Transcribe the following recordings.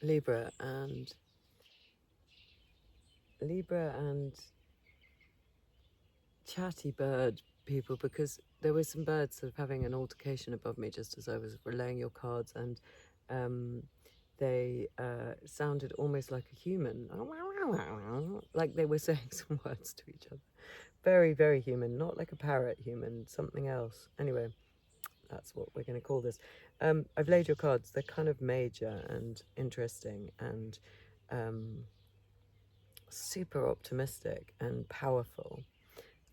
Libra and chatty bird people, because there were some birds sort of having an altercation above me just as I was relaying your cards, and they sounded almost like a human, like they were saying some words to each other. Very, very human, not like a parrot human, something else. Anyway, that's what we're going to call this. I've laid your cards. They're kind of major and interesting and super optimistic and powerful.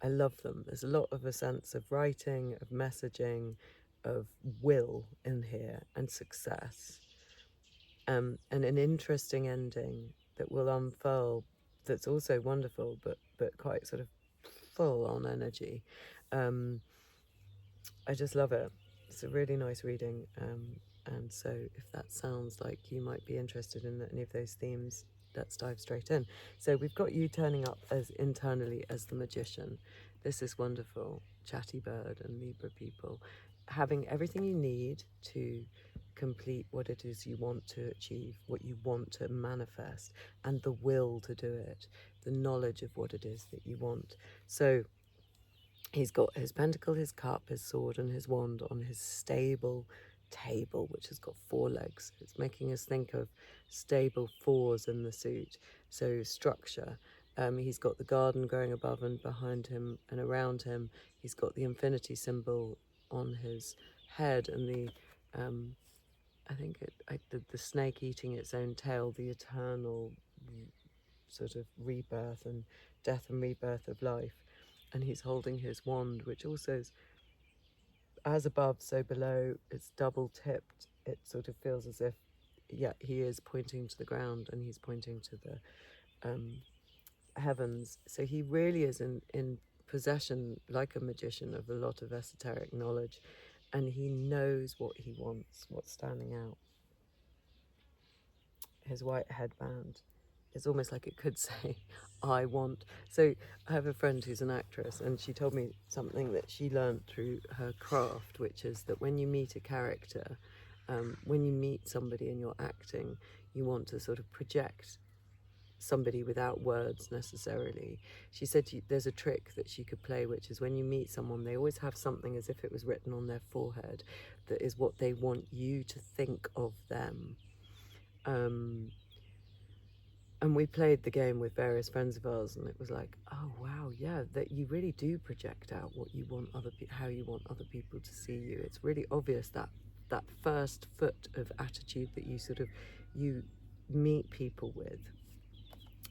I love them. There's a lot of a sense of writing, of messaging, of will in here, and success. And an interesting ending that will unfurl, that's also wonderful, but quite sort of full on energy. I just love it. It's a really nice reading. And so if that sounds like you might be interested in any of those themes, let's dive straight in. So we've got you turning up as internally as the magician. This is wonderful. Chatty bird and Libra people, having everything you need to complete what it is you want to achieve, what you want to manifest, and the will to do it, the knowledge of what it is that you want. So he's got his pentacle, his cup, his sword, and his wand on his stable table, which has got 4 legs. It's making us think of stable 4s in the suit. So structure. He's got the garden growing above and behind him and around him. He's got the infinity symbol on his head, and the I think the snake eating its own tail, the eternal sort of rebirth and death and rebirth of life. And he's holding his wand, which also is as above, so below. It's double tipped. It sort of feels as if, yeah, he is pointing to the ground and he's pointing to the heavens. So he really is in possession, like a magician, of a lot of esoteric knowledge, and he knows what he wants, what's standing out. His white headband, it's almost like it could say, I want. So I have a friend who's an actress, and she told me something that she learned through her craft, which is that when you meet a character, when you meet somebody and you're acting, you want to sort of project somebody without words necessarily. She said there's a trick that she could play, which is when you meet someone, they always have something as if it was written on their forehead that is what they want you to think of them. And we played the game with various friends of ours, and it was like, oh wow, yeah, that you really do project out what you want how you want other people to see you. It's really obvious that first foot of attitude that you meet people with.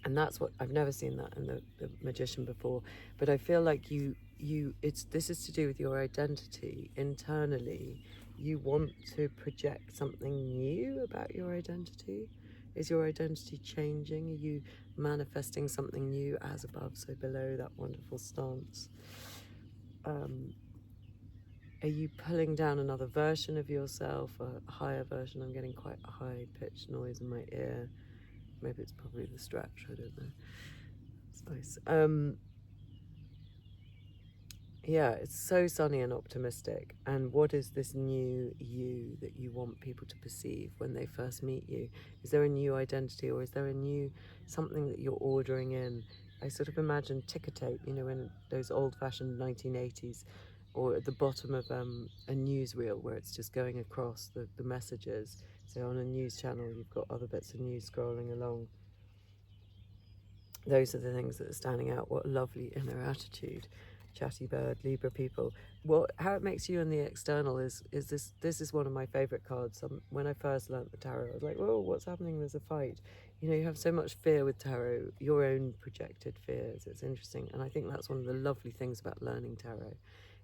And that's what I've never seen that in the magician before, but I feel like this is to do with your identity internally. You want to project something new about your identity. Is your identity changing? Are you manifesting something new, as above, so below, that wonderful stance? Are you pulling down another version of yourself, a higher version? I'm getting quite a high-pitched noise in my ear. Maybe it's probably the stretch, I don't know. It's nice. Yeah, it's so sunny and optimistic. And what is this new you that you want people to perceive when they first meet you? Is there a new identity, or is there a new something that you're ordering in? I sort of imagine ticker tape, in those old-fashioned 1980s, or at the bottom of a newsreel where it's just going across the messages. So on a news channel, you've got other bits of news scrolling along. Those are the things that are standing out. What a lovely inner attitude. Chatty bird, Libra people. How it makes you in the external is this is one of my favourite cards. When I first learnt the tarot, I was like, whoa, what's happening? There's a fight. You have so much fear with tarot, your own projected fears. It's interesting. And I think that's one of the lovely things about learning tarot,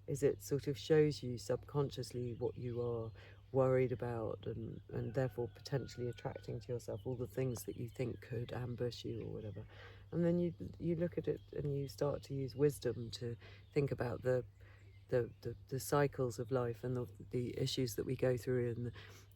is it sort of shows you subconsciously what you are worried about, and therefore potentially attracting to yourself all the things that you think could ambush you or whatever. And then you look at it and you start to use wisdom to think about the cycles of life and the issues that we go through,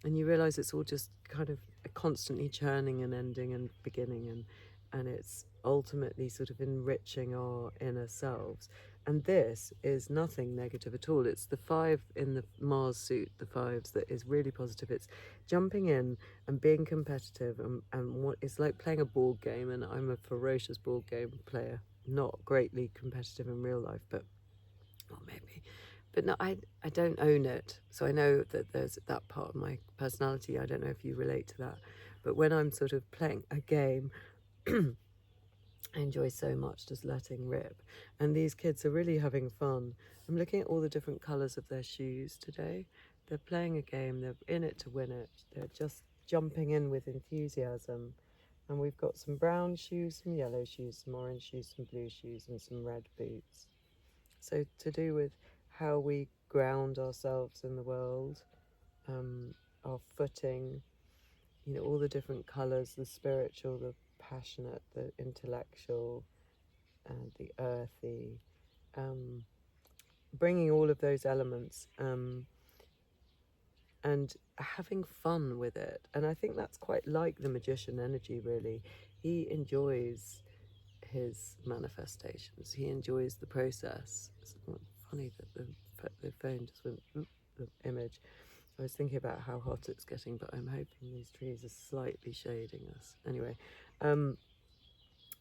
and you realize it's all just kind of constantly churning and ending and beginning, and it's ultimately sort of enriching our inner selves. And this is nothing negative at all. It's the 5 in the Mars suit, the 5s, that is really positive. It's jumping in and being competitive, and what it's like playing a board game. And I'm a ferocious board game player, not greatly competitive in real life, but or maybe. But no, I don't own it. So I know that there's that part of my personality. I don't know if you relate to that. But when I'm sort of playing a game, I enjoy so much just letting rip. And these kids are really having fun. I'm looking at all the different colours of their shoes today. They're playing a game, they're in it to win it. They're just jumping in with enthusiasm. And we've got some brown shoes, some yellow shoes, some orange shoes, some blue shoes, and some red boots. So to do with how we ground ourselves in the world, our footing, you know, all the different colours, the spiritual, the passionate, the intellectual, and the earthy, bringing all of those elements, and having fun with it. And I think that's quite like the magician energy, really. He enjoys his manifestations. He enjoys the process. It's funny that the phone just went, the image. I was thinking about how hot it's getting, but I'm hoping these trees are slightly shading us. Anyway,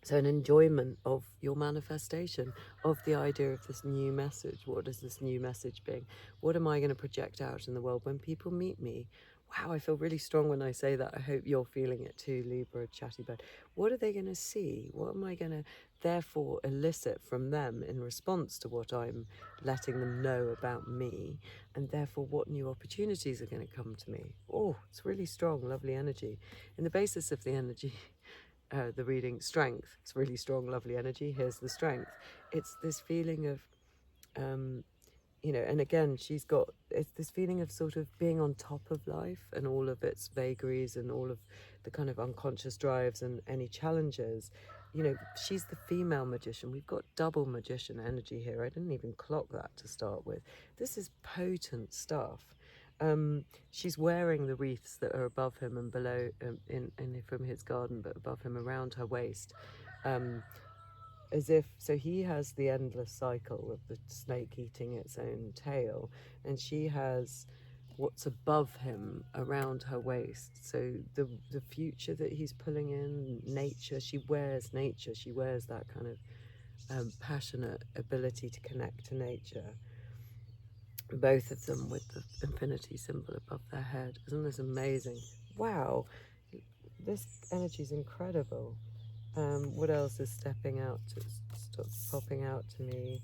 so an enjoyment of your manifestation, of the idea of this new message. What is this new message being? What am I going to project out in the world when people meet me? Wow, I feel really strong when I say that. I hope you're feeling it too, Libra, chatty bird. What are they going to see? What am I going to therefore elicit from them in response to what I'm letting them know about me? And therefore, what new opportunities are going to come to me? Oh, it's really strong, lovely energy. In the basis of the energy, the reading strength, it's really strong, lovely energy. Here's the strength. It's this feeling of, you know, and again, it's this feeling of sort of being on top of life and all of its vagaries and all of the kind of unconscious drives and any challenges. You know, she's the female magician. We've got double magician energy here. I didn't even clock that to start with. This is potent stuff. She's wearing the wreaths that are above him and below, from his garden, but above him around her waist. As if, so he has the endless cycle of the snake eating its own tail, and she has what's above him around her waist. So the future that he's pulling in, nature, she wears that kind of passionate ability to connect to nature. Both of them with the infinity symbol above their head. Isn't this amazing? Wow, this energy is incredible. What else is stepping out, popping out to me?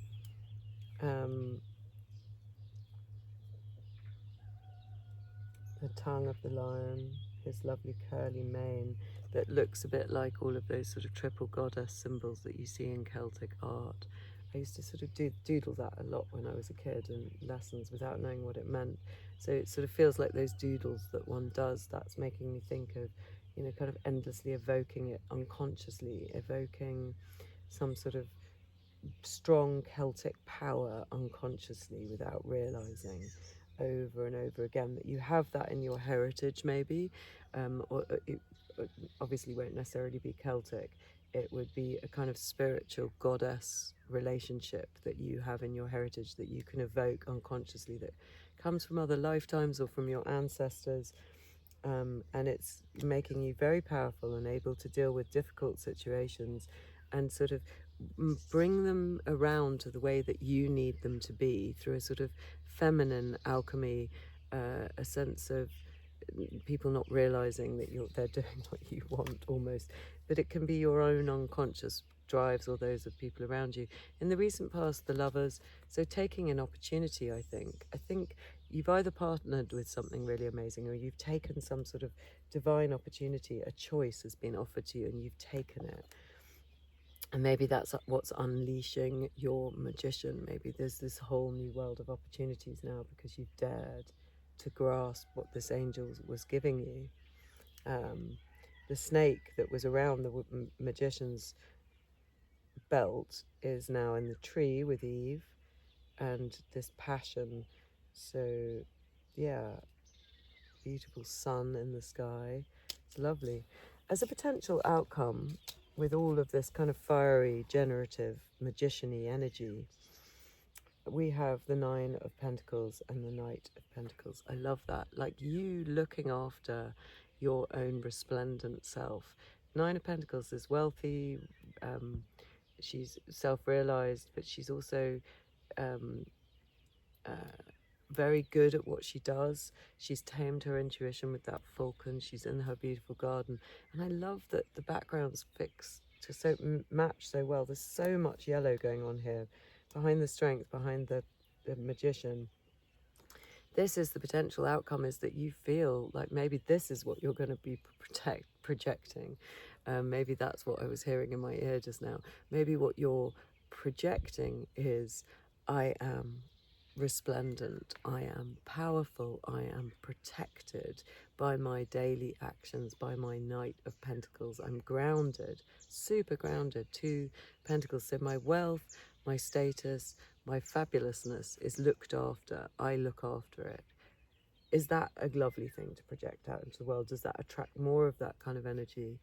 The tongue of the lion, his lovely curly mane that looks a bit like all of those sort of triple goddess symbols that you see in Celtic art. I used to sort of doodle that a lot when I was a kid in lessons without knowing what it meant. So it sort of feels like those doodles that one does, that's making me think of, you know, kind of endlessly evoking it unconsciously, evoking some sort of strong Celtic power unconsciously without realizing over and over again that you have that in your heritage, maybe, or it obviously won't necessarily be Celtic. It would be a kind of spiritual goddess relationship that you have in your heritage that you can evoke unconsciously, that comes from other lifetimes or from your ancestors. And it's making you very powerful and able to deal with difficult situations and sort of bring them around to the way that you need them to be through a sort of feminine alchemy, a sense of people not realizing that they're doing what you want almost, but it can be your own unconscious drives or those of people around you. In the recent past, the lovers, so taking an opportunity, I think you've either partnered with something really amazing or you've taken some sort of divine opportunity. A choice has been offered to you and you've taken it. And maybe that's what's unleashing your magician. Maybe there's this whole new world of opportunities now because you've dared to grasp what this angel was giving you. The snake that was around the magician's belt is now in the tree with Eve, and this passion. So, yeah, beautiful sun in the sky. It's lovely. As a potential outcome, with all of this kind of fiery, generative, magician-y energy, we have the Nine of Pentacles and the Knight of Pentacles. I love that. Like you looking after your own resplendent self. Nine of Pentacles is wealthy. She's self-realized, but she's also um, very good at what she does. She's tamed her intuition with that falcon. She's in her beautiful garden. And I love that the background's fixed to match so well. There's so much yellow going on here. Behind the strength, behind the magician. This is the potential outcome, is that you feel like maybe this is what you're going to be projecting. Maybe that's what I was hearing in my ear just now. Maybe what you're projecting is, I am resplendent, I am powerful, I am protected by my daily actions, by my Knight of Pentacles. I'm grounded, super grounded. Two Pentacles, so my wealth, my status, my fabulousness is looked after. I look after it. Is that a lovely thing to project out into the world? Does that attract more of that kind of energy?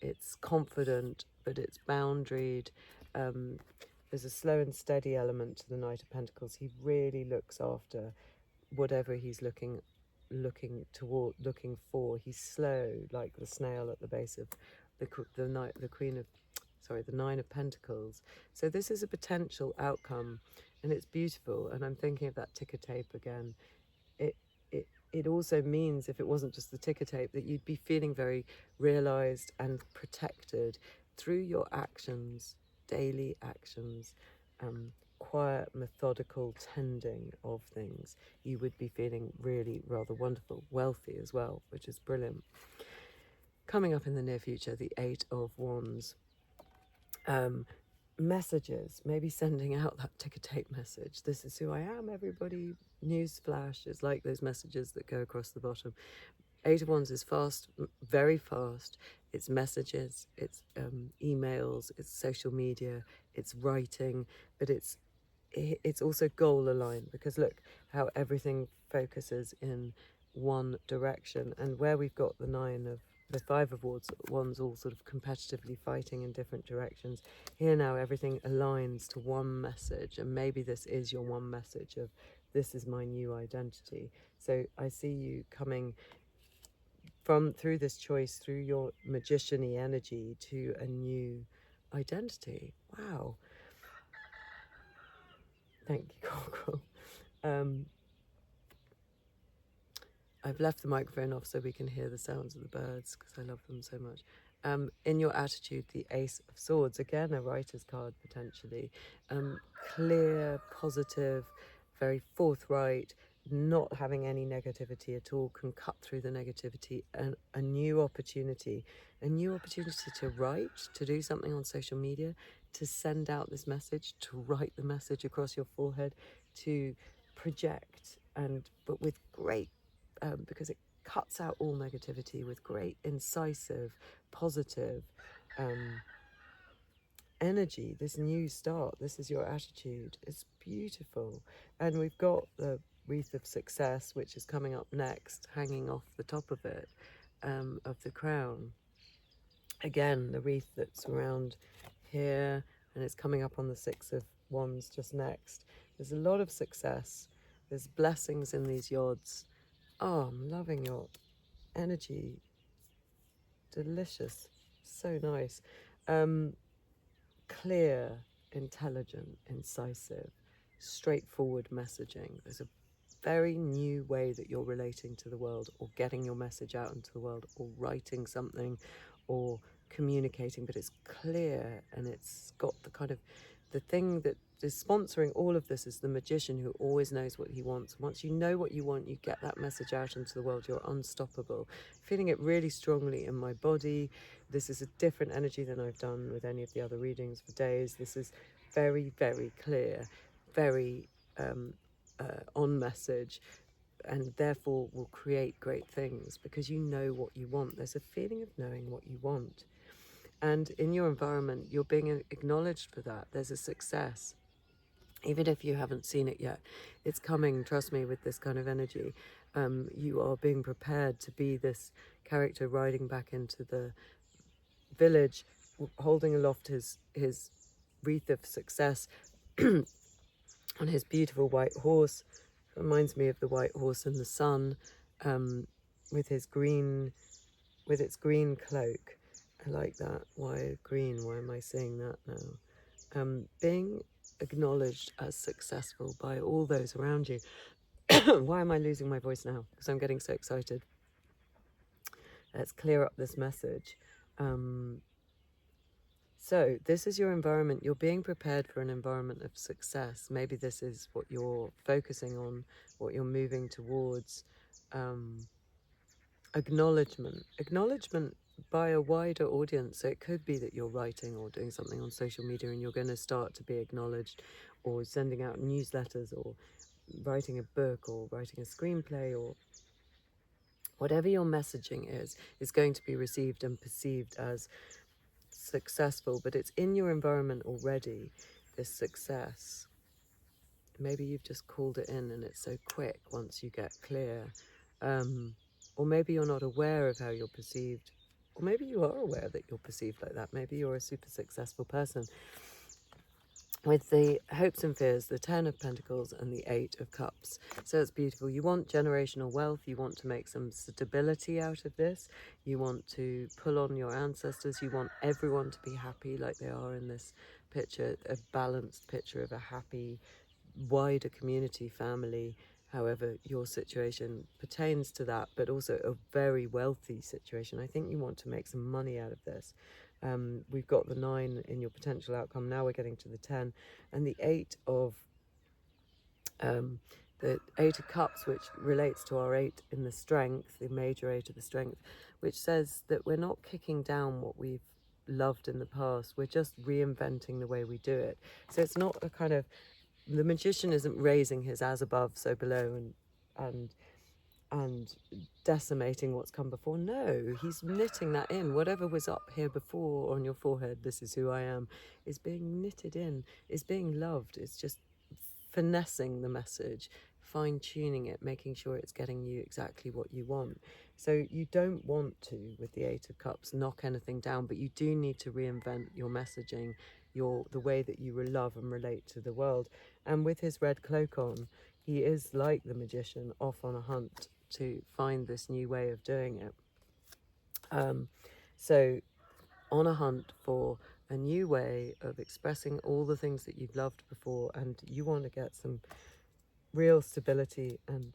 It's confident, but it's boundaried. There's a slow and steady element to the Knight of Pentacles. He really looks after whatever he's looking for. He's slow, like the snail at the base of the Nine of Pentacles. So this is a potential outcome, and it's beautiful. And I'm thinking of that ticker tape again. It also means, if it wasn't just the ticker tape, that you'd be feeling very realized and protected through your actions, daily actions, quiet, methodical tending of things. You would be feeling really rather wonderful, wealthy as well, which is brilliant. Coming up in the near future, the Eight of Wands. Messages, maybe sending out that ticker tape message. This is who I am, everybody. Newsflash. It's like those messages that go across the bottom. Eight of Wands is fast, very fast. It's messages, it's emails, it's social media, it's writing, but it's also goal aligned, because look how everything focuses in one direction. And where we've got the Five of Wands all sort of competitively fighting in different directions, here now everything aligns to one message. And maybe this is your one message of, this is my new identity. So I see you coming through this choice, through your magician-y energy, to a new identity. Wow. Thank you, Cockerel. I've left the microphone off so we can hear the sounds of the birds, because I love them so much. In your attitude, the Ace of Swords, again a writer's card potentially. Clear, positive, very forthright, not having any negativity at all, can cut through the negativity, and a new opportunity to write, to do something on social media, to send out this message, to write the message across your forehead, to project, but with great because it cuts out all negativity with great incisive, positive energy. This new start, this is your attitude. It's beautiful. And we've got the wreath of success, which is coming up next, hanging off the top of it, of the crown. Again, the wreath that's around here, and it's coming up on the Six of Wands just next. There's a lot of success. There's blessings in these yods. Oh, I'm loving your energy. Delicious. So nice. Clear, intelligent, incisive, straightforward messaging. There's a very new way that you're relating to the world, or getting your message out into the world, or writing something, or communicating, but it's clear, and it's got the kind of, the thing that is sponsoring all of this is the magician, who always knows what he wants. Once you know what you want, you get that message out into the world, you're unstoppable. Feeling it really strongly in my body. This is a different energy than I've done with any of the other readings for days. This is very, very clear, very on message, and therefore will create great things, because you know what you want. There's a feeling of knowing what you want. And in your environment, you're being acknowledged for that. There's a success. Even if you haven't seen it yet, it's coming, trust me, with this kind of energy. You are being prepared to be this character riding back into the village, holding aloft his wreath of success, on his beautiful white horse. Reminds me of the white horse in the sun, with his green, with its green cloak. I like that. Why green? Why am I saying that now? Being acknowledged as successful by all those around you. Why am I losing my voice now? Because I'm getting so excited. Let's clear up this message. So this is your environment. You're being prepared for an environment of success. Maybe this is what you're focusing on, what you're moving towards. Acknowledgement by a wider audience. So it could be that you're writing or doing something on social media and you're going to start to be acknowledged, or sending out newsletters, or writing a book, or writing a screenplay, or whatever your messaging is going to be received and perceived as successful. But it's in your environment already, this success. Maybe you've just called it in and it's so quick once you get clear. Or maybe you're not aware of how you're perceived. Or maybe you are aware that you're perceived like that. Maybe you're a super successful person. With the hopes and fears, the 10 of Pentacles and the 8 of Cups. So it's beautiful. You want generational wealth. You want to make some stability out of this. You want to pull on your ancestors. You want everyone to be happy like they are in this picture. A balanced picture of a happy, wider community, family, however your situation pertains to that, but also a very wealthy situation. I think you want to make some money out of this. We've got the 9 in your potential outcome. Now we're getting to the 10 and the 8 of the 8 of Cups, which relates to our 8 in the strength, the major 8 of the strength, which says that we're not kicking down what we've loved in the past. We're just reinventing the way we do it. So it's not a kind of, the magician isn't raising his as above, so below, and decimating what's come before. No, he's knitting that in. Whatever was up here before on your forehead, this is who I am, is being knitted in, is being loved. It's just finessing the message, fine-tuning it, making sure it's getting you exactly what you want. So you don't want to, with the 8 of Cups, knock anything down, but you do need to reinvent your messaging, the way that you love and relate to the world. And with his red cloak on, he is like the magician, off on a hunt to find this new way of doing it. So on a hunt for a new way of expressing all the things that you've loved before, and you want to get some real stability and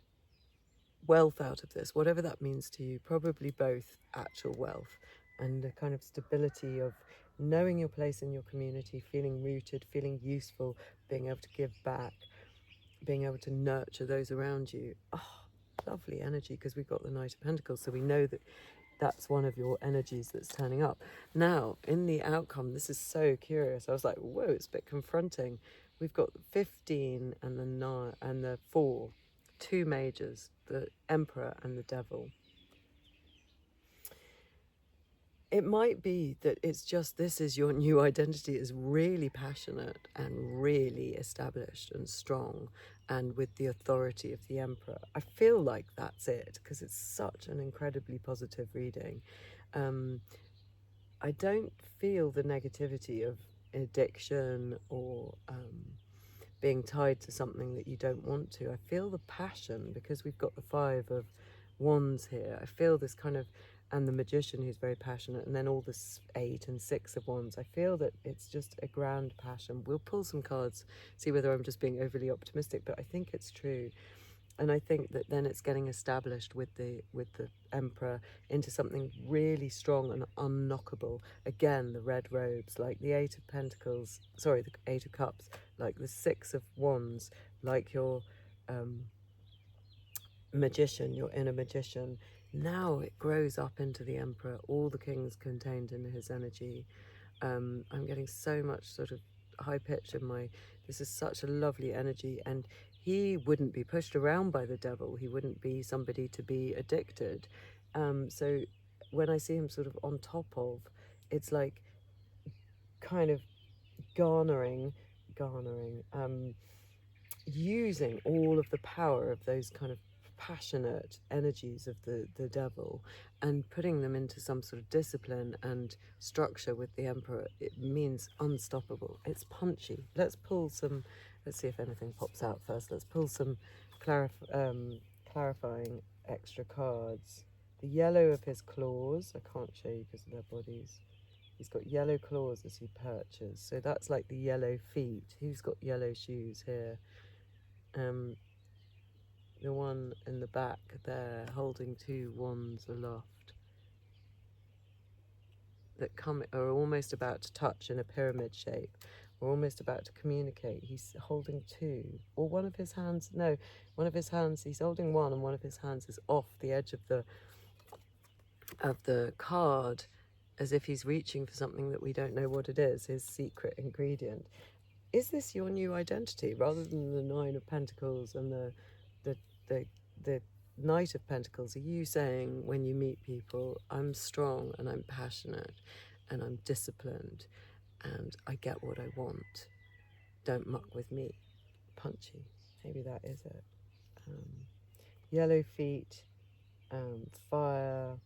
wealth out of this, whatever that means to you. Probably both actual wealth and a kind of stability of knowing your place in your community, feeling rooted, feeling useful, being able to give back, being able to nurture those around you. Oh, lovely energy, because we've got the Knight of Pentacles, so we know that that's one of your energies that's turning up. Now, in the outcome, this is so curious. I was like, whoa, it's a bit confronting. We've got 15 and the 9 and the 4, 2 majors, the Emperor and the Devil. It might be that it's just, this is your new identity, is really passionate and really established and strong, and with the authority of the Emperor. I feel like that's it, because it's such an incredibly positive reading. I don't feel the negativity of addiction or being tied to something that you don't want to. I feel the passion, because we've got the 5 of Wands here. I feel this kind of, and the Magician who's very passionate, and then all this 8 and 6 of Wands. I feel that it's just a grand passion. We'll pull some cards, see whether I'm just being overly optimistic, but I think it's true. And I think that then it's getting established with the Emperor into something really strong and unknockable. Again, the red robes, like the 8 of Pentacles, sorry, the 8 of Cups, like the 6 of Wands, like your magician, your inner magician. Now it grows up into the Emperor, all the kings contained in his energy. I'm getting so much sort of high pitch in my, this is such a lovely energy, and he wouldn't be pushed around by the devil. He wouldn't be somebody to be addicted. So when I see him sort of on top of, it's like kind of garnering, using all of the power of those kind of passionate energies of the devil and putting them into some sort of discipline and structure with the Emperor, it means unstoppable. It's punchy. Let's see if anything pops out first. Let's pull some clarifying extra cards. The yellow of his claws, I can't show you because of their bodies. He's got yellow claws as he perches, so that's like the yellow feet. He's got yellow shoes here. The one in the back there holding two wands aloft that are almost about to touch in a pyramid shape, or almost about to communicate. He's holding two, or one of his hands, no, one of his hands, he's holding one and one of his hands is off the edge of the card, as if he's reaching for something that we don't know what it is, his secret ingredient. Is this your new identity, rather than the Nine of Pentacles and the Knight of Pentacles? Are you saying, when you meet people, I'm strong and I'm passionate and I'm disciplined and I get what I want, don't muck with me? Punchy. Maybe that is it. Yellow feet, fire.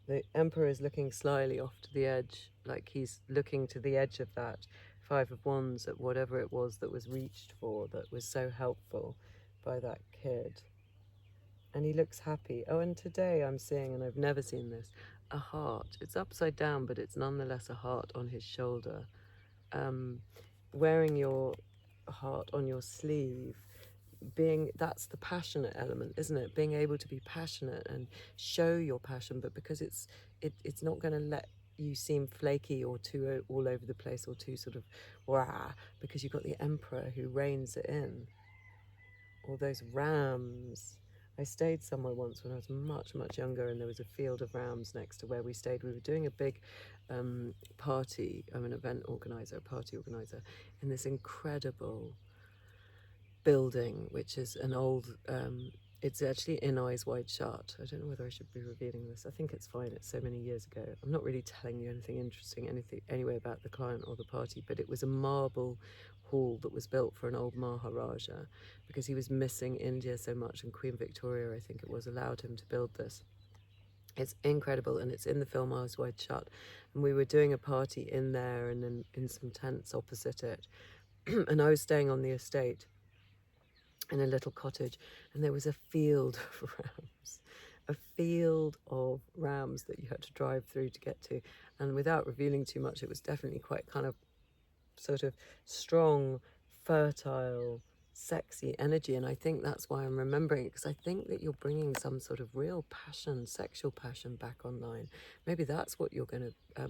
The Emperor is looking slyly off to the edge, like he's looking to the edge of that Five of Wands at whatever it was that was reached for, that was so helpful by that kid. And he looks happy. Oh, and today I'm seeing, and I've never seen this, a heart. It's upside down, but it's nonetheless a heart on his shoulder. Wearing your heart on your sleeve, that's the passionate element, isn't it? Being able to be passionate and show your passion, but because it's not going to let you seem flaky or too all over the place or too sort of wah, because you've got the Emperor who reins it in. All those rams. I stayed somewhere once when I was much younger, and there was a field of rams next to where we stayed. We were doing a big party. I'm an event organizer, a party organizer, in this incredible building, which is an old, it's actually in Eyes Wide Shut. I don't know whether I should be revealing this. I think it's fine. It's so many years ago. I'm not really telling you anything interesting, anyway about the client or the party, but it was a marble hall that was built for an old Maharaja, because he was missing India so much, and Queen Victoria, I think it was, allowed him to build this. It's incredible, and it's in the film Eyes Wide Shut. And we were doing a party in there and then in some tents opposite it. And I was staying on the estate in a little cottage, and there was a field of rams that you had to drive through to get to. And without revealing too much, it was definitely quite kind of sort of strong, fertile, sexy energy. And I think that's why I'm remembering it, because I think that you're bringing some sort of real passion, sexual passion, back online. Maybe that's what you're going to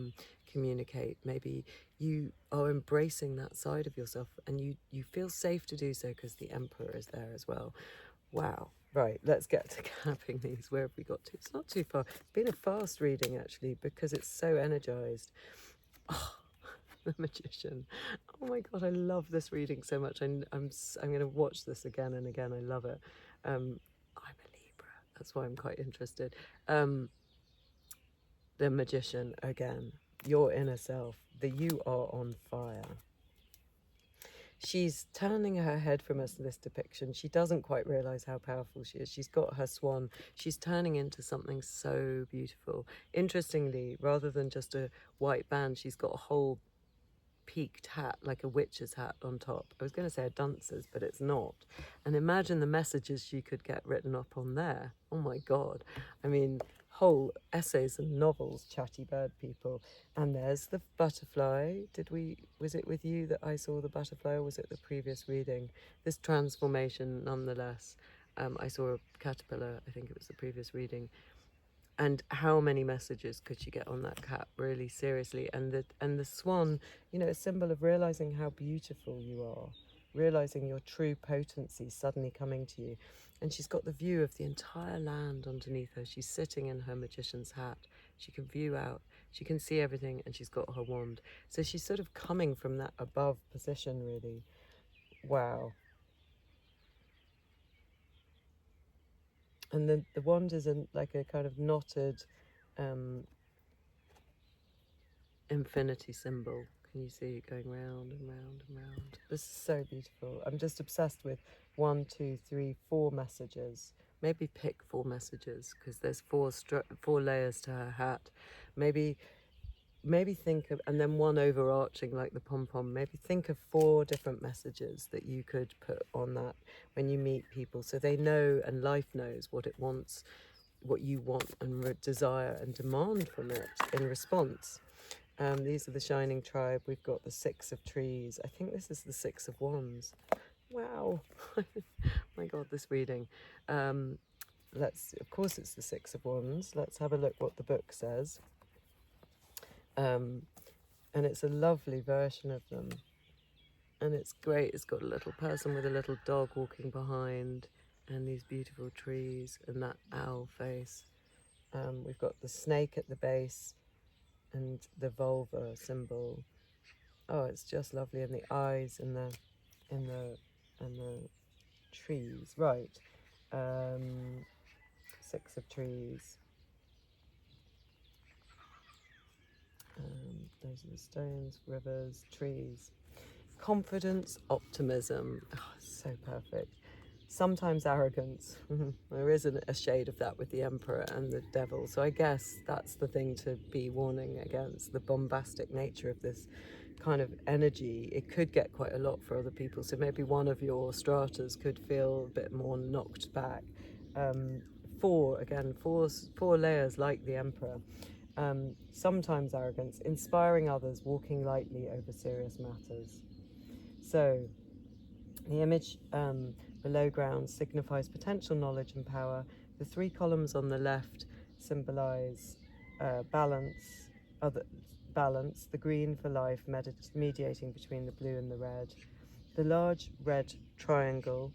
communicate. Maybe you are embracing that side of yourself, and you feel safe to do so because the Emperor is there as well. Wow. Right, let's get to capping these. Where have we got to? It's not too far. It's been a fast reading, actually, because it's so energized. Oh, the Magician. Oh my god, I love this reading so much. I'm going to watch this again and again. I love it. I'm a Libra. That's why I'm quite interested. The Magician again. Your inner self. You are on fire. She's turning her head from us in this depiction. She doesn't quite realise how powerful she is. She's got her swan. She's turning into something so beautiful. Interestingly, rather than just a white band, she's got a whole peaked hat, like a witch's hat on top. I was going to say a dunce's, but it's not. And imagine the messages she could get written up on there. Oh my god. I mean, whole essays and novels, chatty bird people. And there's the butterfly. Was it with you that I saw the butterfly, or was it the previous reading? This transformation, nonetheless. I saw a caterpillar. I think it was the previous reading. And how many messages could you get on that cap, really, seriously? And the swan, a symbol of realizing how beautiful you are, realizing your true potency suddenly coming to you. And she's got the view of the entire land underneath her. She's sitting in her magician's hat. She can view out, she can see everything, and she's got her wand. So she's sort of coming from that above position, really. Wow. And the wand is like a kind of knotted infinity symbol. Can you see it going round and round and round? This is so beautiful. I'm just obsessed with 1, 2, 3, 4 messages. Maybe pick 4 messages because there's 4 layers to her hat. Maybe think of, and then one overarching like the pom-pom. Maybe think of 4 different messages that you could put on that when you meet people, so they know and life knows what it wants, what you want and desire and demand from it in response. These are the Shining Tribe. We've got the 6 of Trees. I think this is the 6 of Wands. Wow. My God, this reading. Of course it's the 6 of Wands. Let's have a look what the book says. And it's a lovely version of them. And it's great. It's got a little person with a little dog walking behind, and these beautiful trees, and that owl face. We've got the snake at the base, and the vulva symbol. Oh, it's just lovely, and the eyes and the trees. Right. 6 of Trees. Those are the stones, rivers, trees. Confidence, optimism. Oh, so perfect. Sometimes arrogance. There isn't a shade of that with the Emperor and the Devil. So I guess that's the thing to be warning against, the bombastic nature of this kind of energy. It could get quite a lot for other people. So maybe one of your stratas could feel a bit more knocked back. 4 layers like the Emperor. Sometimes arrogance, inspiring others, walking lightly over serious matters. So the image below ground signifies potential knowledge and power. The 3 columns on the left symbolize balance, the green for life, mediating between the blue and the red. The large red triangle,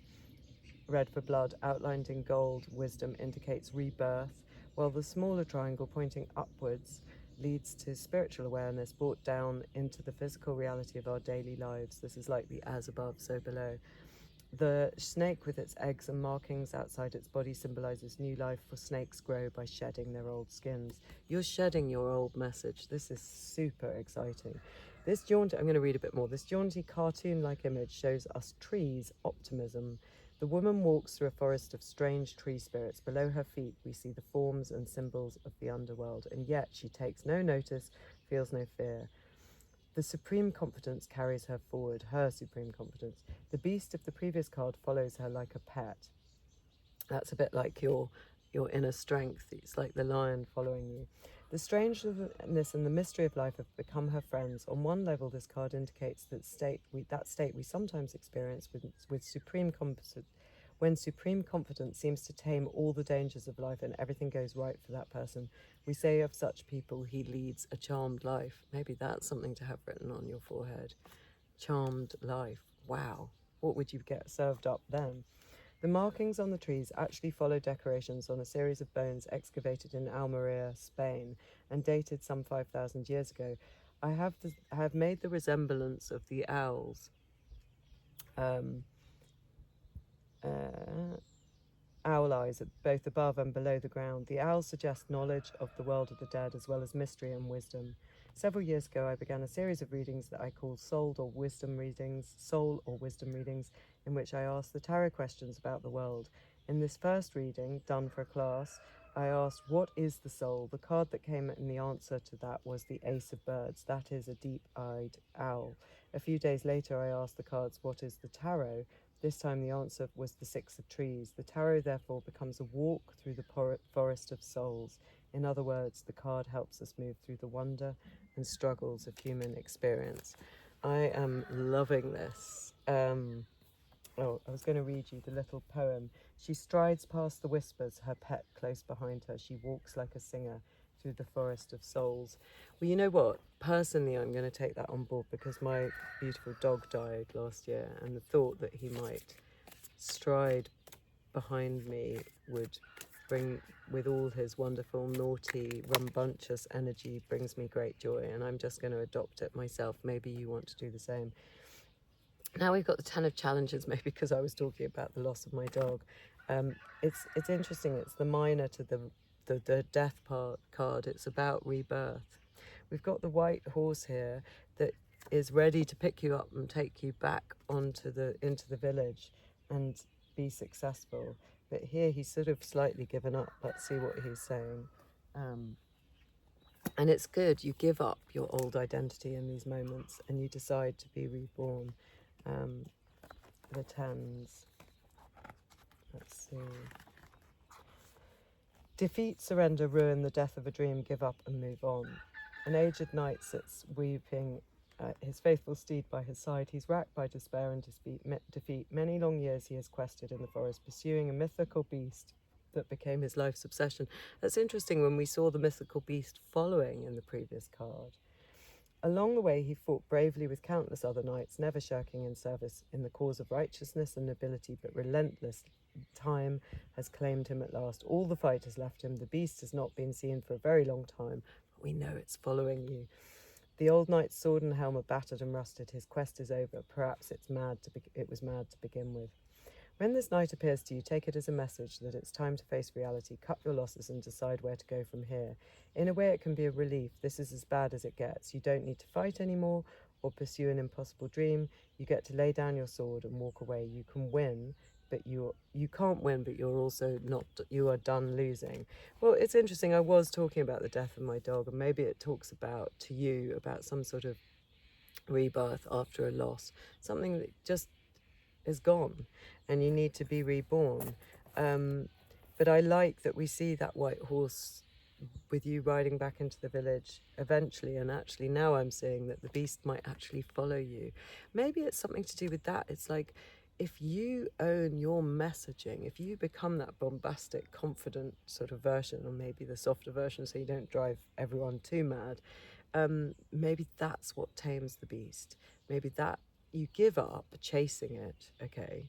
red for blood, outlined in gold, wisdom, indicates rebirth, while the smaller triangle pointing upwards leads to spiritual awareness brought down into the physical reality of our daily lives. This is like the as above, so below. The snake with its eggs and markings outside its body symbolizes new life, for snakes grow by shedding their old skins. You're shedding your old message. This is super exciting. I'm going to read a bit more. This jaunty cartoon-like image shows us trees, optimism. The woman walks through a forest of strange tree spirits. Below her feet we see the forms and symbols of the underworld, and yet she takes no notice, feels no fear. The supreme confidence carries her forward, her supreme confidence. The beast of the previous card follows her like a pet. That's a bit like your inner strength. It's like the lion following you. The strangeness and the mystery of life have become her friends. On one level, this card indicates that state we sometimes experience with supreme confidence, when supreme confidence seems to tame all the dangers of life and everything goes right for that person. We say of such people, he leads a charmed life. Maybe that's something to have written on your forehead. Charmed life. Wow. What would you get served up then? The markings on the trees actually follow decorations on a series of bones excavated in Almeria, Spain, and dated some 5,000 years ago. I have made the resemblance of the owls. Owl eyes both above and below the ground. The owls suggest knowledge of the world of the dead, as well as mystery and wisdom. Several years ago, I began a series of readings that I call soul or wisdom readings, in which I asked the tarot questions about the world. In this first reading, done for a class, I asked, what is the soul? The card that came in the answer to that was the Ace of Birds. That is a deep-eyed owl. A few days later, I asked the cards, what is the tarot? This time the answer was the 6 of Trees. The tarot therefore becomes a walk through the forest of souls. In other words, the card helps us move through the wonder and struggles of human experience. I am loving this. I was going to read you the little poem. She strides past the whispers, her pet close behind her. She walks like a singer through the forest of souls. Well, you know what? Personally, I'm going to take that on board because my beautiful dog died last year, and the thought that he might stride behind me would bring, with all his wonderful, naughty, rambunctious energy, brings me great joy, and I'm just going to adopt it myself. Maybe you want to do the same. Now we've got the 10 of Challenges, maybe because I was talking about the loss of my dog. It's interesting. It's the minor to the death card. It's about rebirth. We've got the white horse here that is ready to pick you up and take you back into the village and be successful. But here he's sort of slightly given up. Let's see what he's saying. And it's good. You give up your old identity in these moments and you decide to be reborn. The tens. Let's see. Defeat, surrender, ruin, the death of a dream, give up and move on. An aged knight sits weeping, his faithful steed by his side. He's racked by despair and defeat. Many long years he has quested in the forest, pursuing a mythical beast that became his life's obsession. That's interesting when we saw the mythical beast following in the previous card. Along the way, he fought bravely with countless other knights, never shirking in service in the cause of righteousness and nobility, but relentless. Time has claimed him at last. All the fight has left him. The beast has not been seen for a very long time, but we know it's following you. The old knight's sword and helm are battered and rusted. His quest is over. Perhaps it was mad to begin with. When this night appears to you, take it as a message that it's time to face reality, cut your losses and decide where to go from here. In a way, it can be a relief. This is as bad as it gets. You don't need to fight anymore or pursue an impossible dream. You get to lay down your sword and walk away. You can win, but you can't win, but you're also not, you are done losing. Well, it's interesting. I was talking about the death of my dog, and maybe it talks about, to you, about some sort of rebirth after a loss, something that just is gone and you need to be reborn. But I like that we see that white horse with you riding back into the village eventually, and actually now I'm seeing that the beast might actually follow you. Maybe it's something to do with that. It's like, if you own your messaging, if you become that bombastic, confident sort of version, or maybe the softer version so you don't drive everyone too mad, maybe that's what tames the beast. Maybe that you give up chasing it, okay?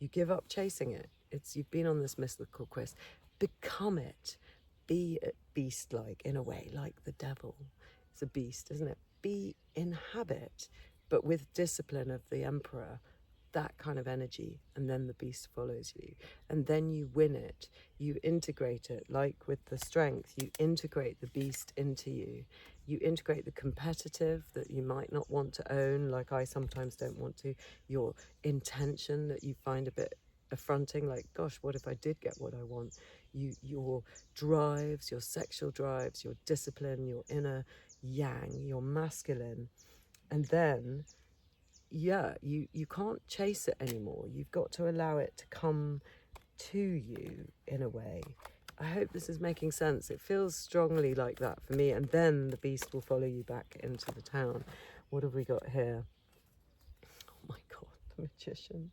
You give up chasing it. You've been on this mystical quest. Become it. Be it beast-like in a way, like the devil. It's a beast, isn't it? Inhabit, but with discipline of the emperor, that kind of energy, and then the beast follows you. And then you win it. You integrate it, like with the strength. You integrate the beast into you. You integrate the competitive that you might not want to own, like I sometimes don't want to. Your intention that you find a bit affronting, like, gosh, what if I did get what I want? Your drives, your sexual drives, your discipline, your inner yang, your masculine. And then you can't chase it anymore. You've got to allow it to come to you in a way. I hope this is making sense. It feels strongly like that for me. And then the beast will follow you back into the town. What have we got here? Oh my God, the magician.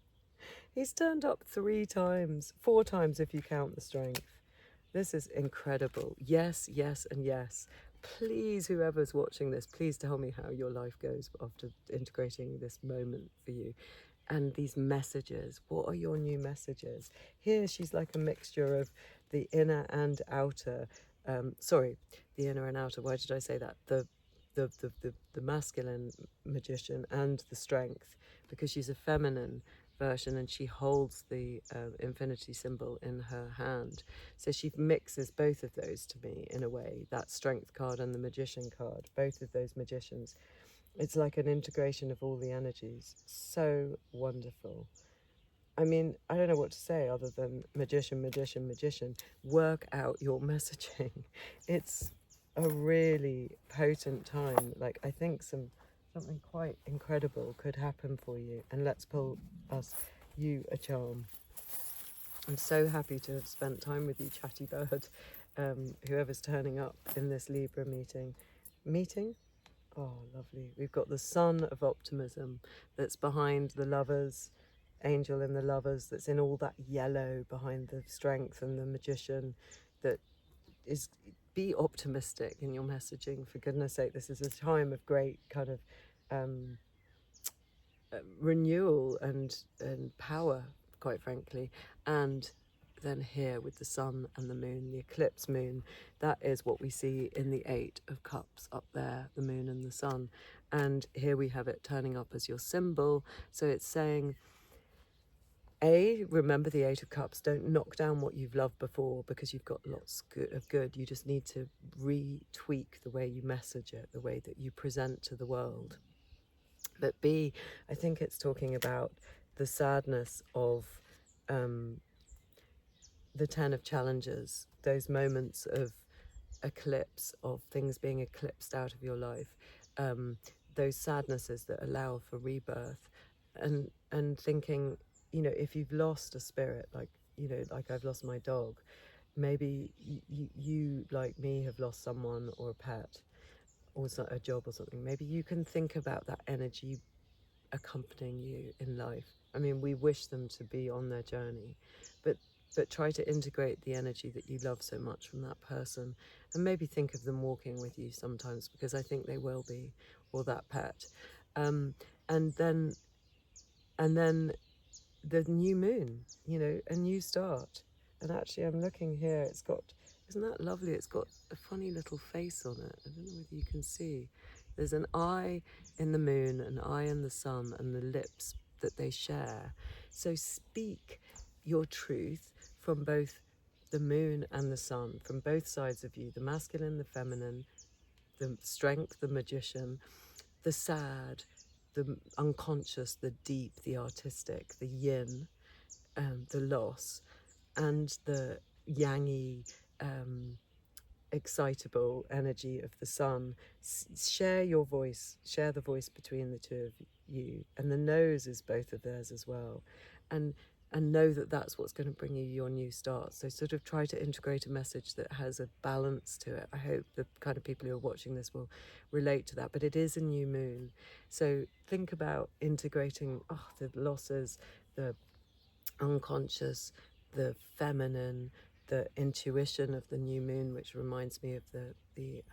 He's turned up 3 times, 4 times if you count the strength. This is incredible. Yes, yes, and yes. Please, whoever's watching this, please tell me how your life goes after integrating this moment for you. And these messages, what are your new messages? Here she's like a mixture of the inner and outer. The inner and outer. Why did I say that? The masculine magician and the strength, because she's a feminine version and she holds the infinity symbol in her hand. So she mixes both of those to me in a way, that strength card and the magician card, both of those magicians. It's like an integration of all the energies. So wonderful. I mean, I don't know what to say other than magician, magician, magician. Work out your messaging. It's a really potent time. Like, I think something quite incredible could happen for you. And let's pull you a charm. I'm so happy to have spent time with you, chatty bird. Whoever's turning up in this Libra meeting. Oh, lovely. We've got the sun of optimism that's behind the lovers, angel in the lovers, that's in all that yellow behind the strength, and the magician that is, be optimistic in your messaging, for goodness sake. This is a time of great kind of renewal and power, quite frankly. And then here with the sun and the moon, the eclipse moon, that is what we see in the 8 of Cups up there, the moon and the sun. And here we have it turning up as your symbol. So it's saying, remember the 8 of Cups. Don't knock down what you've loved before, because you've got lots of good. You just need to retweak the way you message it, the way that you present to the world. But B, I think it's talking about the sadness of the 10 of challenges, those moments of eclipse, of things being eclipsed out of your life, those sadnesses that allow for rebirth, and thinking, you know, if you've lost a spirit, like, you know, like I've lost my dog, maybe you like me have lost someone or a pet or a job or something. Maybe you can think about that energy accompanying you in life. I mean, we wish them to be on their journey, but try to integrate the energy that you love so much from that person, and maybe think of them walking with you sometimes, because I think they will be, or that pet. Um, and then the new moon, you know, a new start. And actually, I'm looking here, it's got, isn't that lovely? It's got a funny little face on it. I don't know whether you can see. There's an eye in the moon, an eye in the sun, and the lips that they share. So speak your truth from both the moon and the sun, from both sides of you, the masculine, the feminine, the strength, the magician, the sad, the unconscious, the deep, the artistic, the yin, the loss, and the yangy, excitable energy of the sun. Share your voice, share the voice between the two of you, and the nose is both of theirs as well, and know that that's what's going to bring you your new start. So sort of try to integrate a message that has a balance to it. I hope the kind of people who are watching this will relate to that. But it is a new moon, so think about integrating the losses, the unconscious, the feminine, the intuition of the new moon, which reminds me of the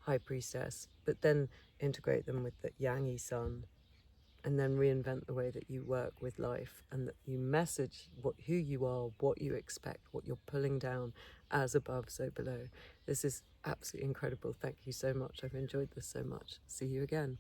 high priestess, but then integrate them with the yangi sun, and then reinvent the way that you work with life, and that you message who you are, what you expect, what you're pulling down, as above, so below. This is absolutely incredible. Thank you so much. I've enjoyed this so much. See you again.